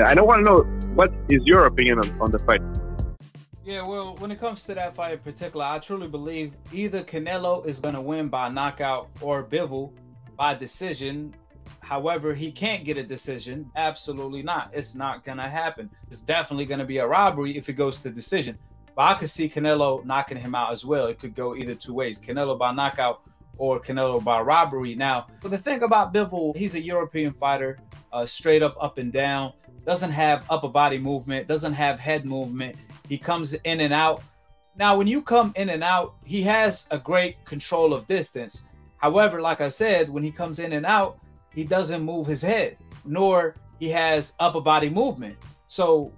I don't want to know what is your opinion on the fight. Yeah, well, when it comes to that fight in particular, I truly believe either Canelo is going to win by knockout or Bivol by decision. However, he can't get a decision. Absolutely not. It's not going to happen. It's definitely going to be a robbery if it goes to decision. But I could see Canelo knocking him out as well. It could go either two ways, Canelo by knockout or Canelo by robbery. Now, but the thing about Bivol, he's a European fighter, straight up and down, doesn't have upper body movement, doesn't have head movement. He comes in and out. Now, when you come in and out, he has a great control of distance. However, like I said, when he comes in and out, he doesn't move his head, nor he has upper body movement. So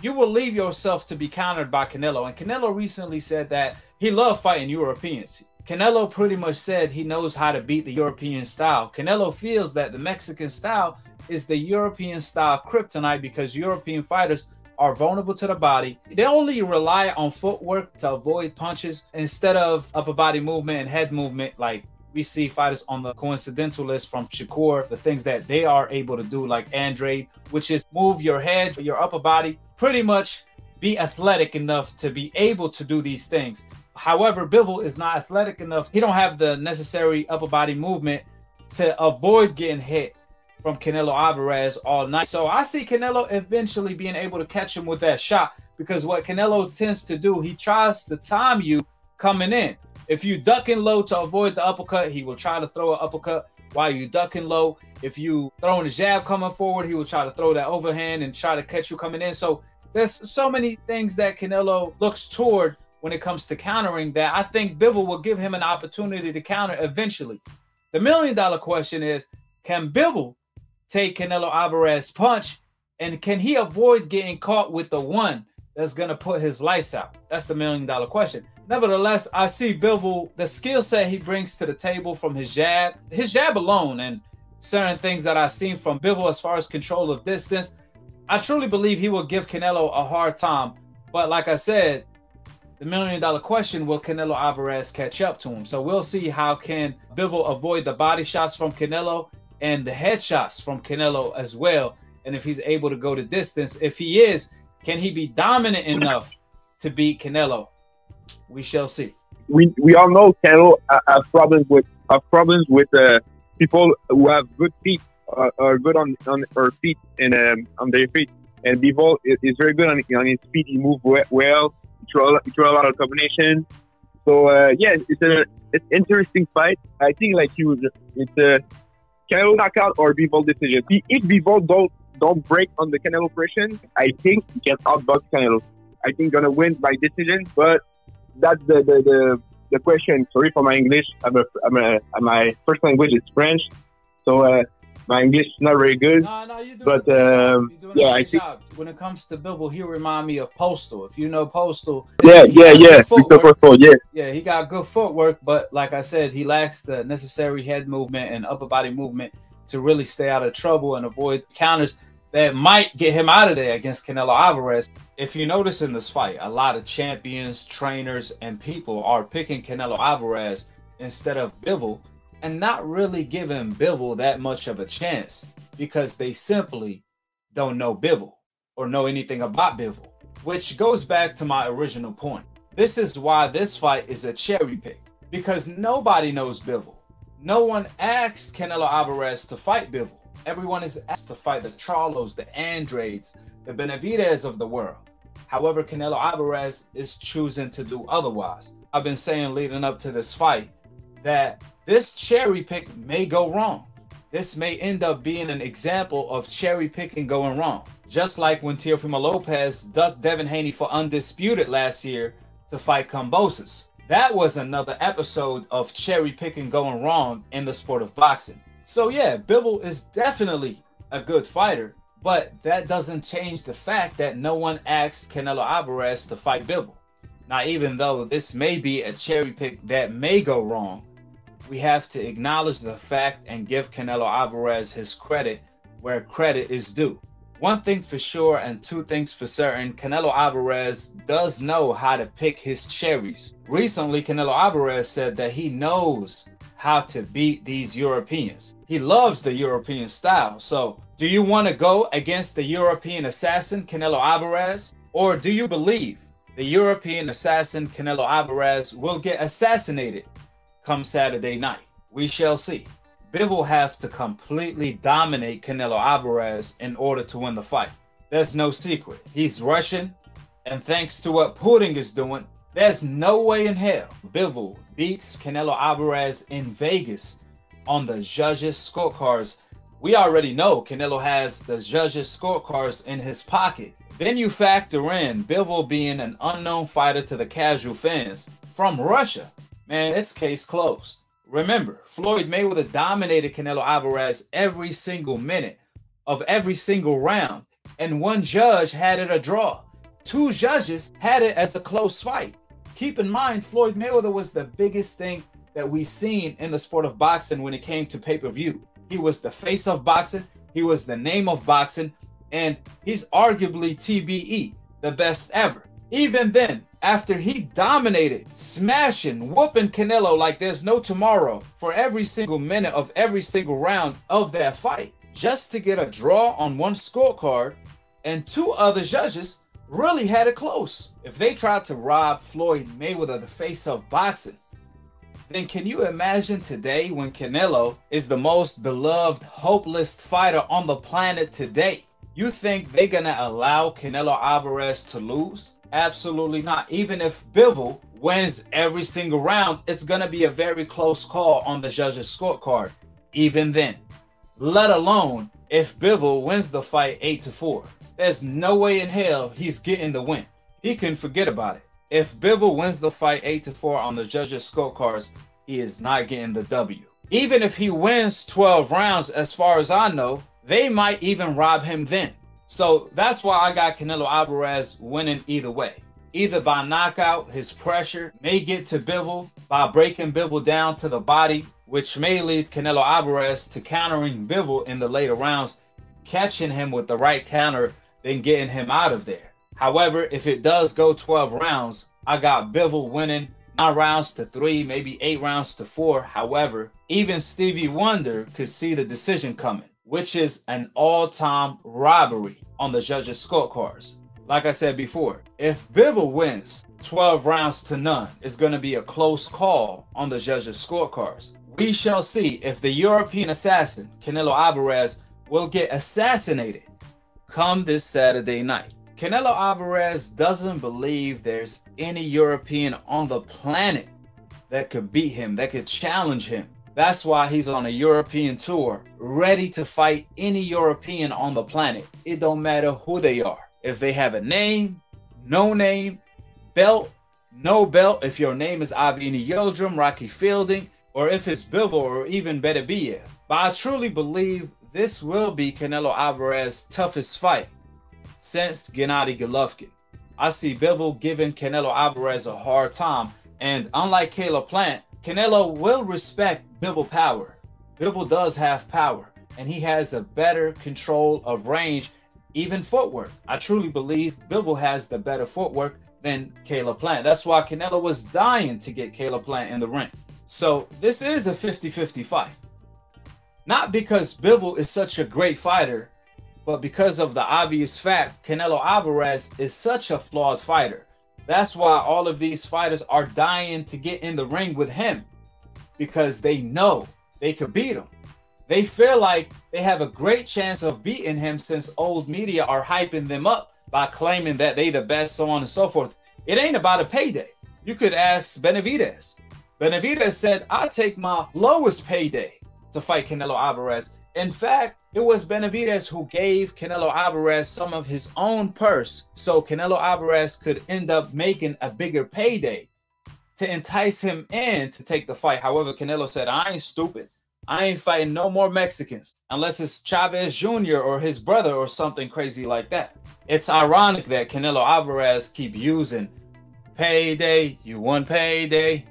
you will leave yourself to be countered by Canelo. And Canelo recently said that he loved fighting Europeans. Canelo pretty much said he knows how to beat the European style. Canelo feels that the Mexican style is the European style kryptonite because European fighters are vulnerable to the body. They only rely on footwork to avoid punches instead of upper body movement and head movement like we see fighters on the coincidental list from Shakur, the things that they are able to do like Andre, which is move your head, your upper body, pretty much be athletic enough to be able to do these things. However, Bivol is not athletic enough. He don't have the necessary upper body movement to avoid getting hit from Canelo Alvarez all night. So I see Canelo eventually being able to catch him with that shot because what Canelo tends to do, he tries to time you coming in. If you ducking low to avoid the uppercut, he will try to throw an uppercut while you ducking low. If you throwing a jab coming forward, he will try to throw that overhand and try to catch you coming in. So there's so many things that Canelo looks toward when it comes to countering that I think Bivol will give him an opportunity to counter eventually. The million-dollar question is, can Bivol take Canelo Alvarez's punch, and can he avoid getting caught with the one that's going to put his lights out? That's the million-dollar question. Nevertheless, I see Bivol, the skill set he brings to the table from his jab alone, and certain things that I've seen from Bivol as far as control of distance, I truly believe he will give Canelo a hard time. But like I said, the million-dollar question, will Canelo Alvarez catch up to him? So we'll see how can Bivol avoid the body shots from Canelo and the headshots from Canelo as well. And if he's able to go the distance, if he is, can he be dominant enough to beat Canelo? We shall see. We all know Canelo has problems with people who have good feet, are good on their feet and on their feet. And Bivol is very good on his feet. He moves well. He throw a lot of combination. So yeah, it's an interesting fight. I think like it's a Canelo knockout or Bivol decision. If Bivol don't break on the Canelo pressure, I think he can outbox Canelo. I think gonna win by decision, but that's the question. Sorry for my English. My first language is French, so my English is not very good. No, you're doing but yeah, I think when it comes to Bivol, he remind me of Postal. If you know Postal, yeah, Postal, yeah, he got good footwork, but like I said, he lacks the necessary head movement and upper body movement to really stay out of trouble and avoid counters that might get him out of there against Canelo Alvarez. If you notice in this fight, a lot of champions, trainers, and people are picking Canelo Alvarez instead of Bivol and not really giving Bivol that much of a chance because they simply don't know Bivol or know anything about Bivol, which goes back to my original point. This is why this fight is a cherry pick, because nobody knows Bivol. No one asked Canelo Alvarez to fight Bivol. Everyone is asked to fight the Charlos, the Andrades, the Benavidez of the world. However, Canelo Alvarez is choosing to do otherwise. I've been saying leading up to this fight that this cherry pick may go wrong. This may end up being an example of cherry picking going wrong. Just like when Teofimo Lopez ducked Devin Haney for undisputed last year to fight Kambosos. That was another episode of cherry picking going wrong in the sport of boxing. So yeah, Bivol is definitely a good fighter, but that doesn't change the fact that no one asked Canelo Alvarez to fight Bivol. Now, even though this may be a cherry pick that may go wrong, we have to acknowledge the fact and give Canelo Alvarez his credit where credit is due. One thing for sure and two things for certain, Canelo Alvarez does know how to pick his cherries. Recently, Canelo Alvarez said that he knows how to beat these Europeans. He loves the European style. So do you want to go against the European assassin, Canelo Alvarez? Or do you believe the European assassin, Canelo Alvarez, will get assassinated come Saturday night? We shall see. Bivol have to completely dominate Canelo Alvarez in order to win the fight. There's no secret. He's Russian, and thanks to what Putin is doing, there's no way in hell Bivol beats Canelo Alvarez in Vegas on the judges' scorecards. We already know Canelo has the judges' scorecards in his pocket. Then you factor in Bivol being an unknown fighter to the casual fans from Russia. Man, it's case closed. Remember, Floyd Mayweather dominated Canelo Alvarez every single minute of every single round, and one judge had it a draw. Two judges had it as a close fight. Keep in mind, Floyd Mayweather was the biggest thing that we've seen in the sport of boxing when it came to pay-per-view. He was the face of boxing, he was the name of boxing, and he's arguably TBE, the best ever. Even then, after he dominated, smashing, whooping Canelo like there's no tomorrow for every single minute of every single round of that fight, just to get a draw on one scorecard, and two other judges really had it close. If they tried to rob Floyd Mayweather, the face of boxing, then can you imagine today when Canelo is the most beloved, hopeless fighter on the planet today? You think they're gonna allow Canelo Alvarez to lose? Absolutely not. Even if Bivol wins every single round, it's gonna be a very close call on the judges' scorecard. Even then, let alone if Bivol wins the fight 8-4. There's no way in hell he's getting the win. He can forget about it. If Bivol wins the fight 8-4 on the judges' scorecards, he is not getting the W. Even if he wins 12 rounds, as far as I know, they might even rob him then. So that's why I got Canelo Alvarez winning either way. Either by knockout, his pressure may get to Bivol by breaking Bivol down to the body, which may lead Canelo Alvarez to countering Bivol in the later rounds, catching him with the right counter, then getting him out of there. However, if it does go 12 rounds, I got Bivol winning 9 rounds to 3, maybe 8 rounds to 4. However, even Stevie Wonder could see the decision coming, which is an all-time robbery on the judges' scorecards. Like I said before, if Bivol wins 12 rounds to none, it's going to be a close call on the judges' scorecards. We shall see if the European assassin, Canelo Alvarez, will get assassinated come this Saturday night. Canelo Alvarez doesn't believe there's any European on the planet that could beat him, that could challenge him. That's why he's on a European tour, ready to fight any European on the planet. It don't matter who they are. If they have a name, no name, belt, no belt, if your name is Avni Yildirim, Rocky Fielding, or if it's Bivol or even Beterbiev. But I truly believe this will be Canelo Alvarez's toughest fight since Gennady Golovkin. I see Bivol giving Canelo Alvarez a hard time, and unlike Caleb Plant, Canelo will respect Bivol power. Bivol does have power, and he has a better control of range, even footwork. I truly believe Bivol has the better footwork than Caleb Plant. That's why Canelo was dying to get Caleb Plant in the ring. So this is a 50-50 fight. Not because Bivol is such a great fighter, but because of the obvious fact Canelo Alvarez is such a flawed fighter. That's why all of these fighters are dying to get in the ring with him, because they know they could beat him. They feel like they have a great chance of beating him since old media are hyping them up by claiming that they the best, so on and so forth. It ain't about a payday. You could ask Benavidez. Benavidez said, I take my lowest payday to fight Canelo Alvarez. In fact, it was Benavidez who gave Canelo Alvarez some of his own purse so Canelo Alvarez could end up making a bigger payday to entice him in to take the fight. However, Canelo said, I ain't stupid. I ain't fighting no more Mexicans unless it's Chavez Jr. or his brother or something crazy like that. It's ironic that Canelo Alvarez keep using payday, you won payday,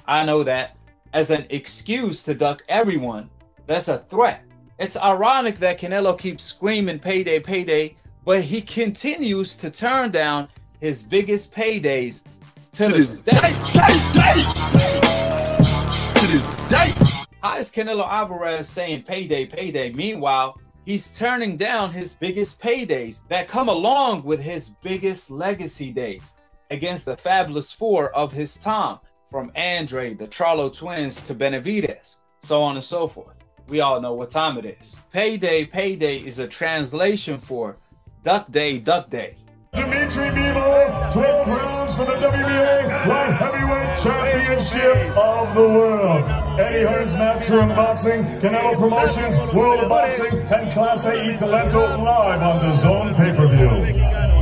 I know that, as an excuse to duck everyone. That's a threat. It's ironic that Canelo keeps screaming payday, payday, but he continues to turn down his biggest paydays to this day. To this day. How is Canelo Alvarez saying payday, payday? Meanwhile, he's turning down his biggest paydays that come along with his biggest legacy days against the Fabulous Four of his time, from Andre, the Charlo twins, to Benavidez, so on and so forth. We all know what time it is. Payday, payday is a translation for Duck Day, Duck Day. Dmitry Bivol, 12 rounds for the WBA Light Heavyweight Championship of the World. Eddie Hearn's Matchroom Boxing, Canelo Promotions, World of Boxing, and Clase y Talento live on the Zone pay-per-view.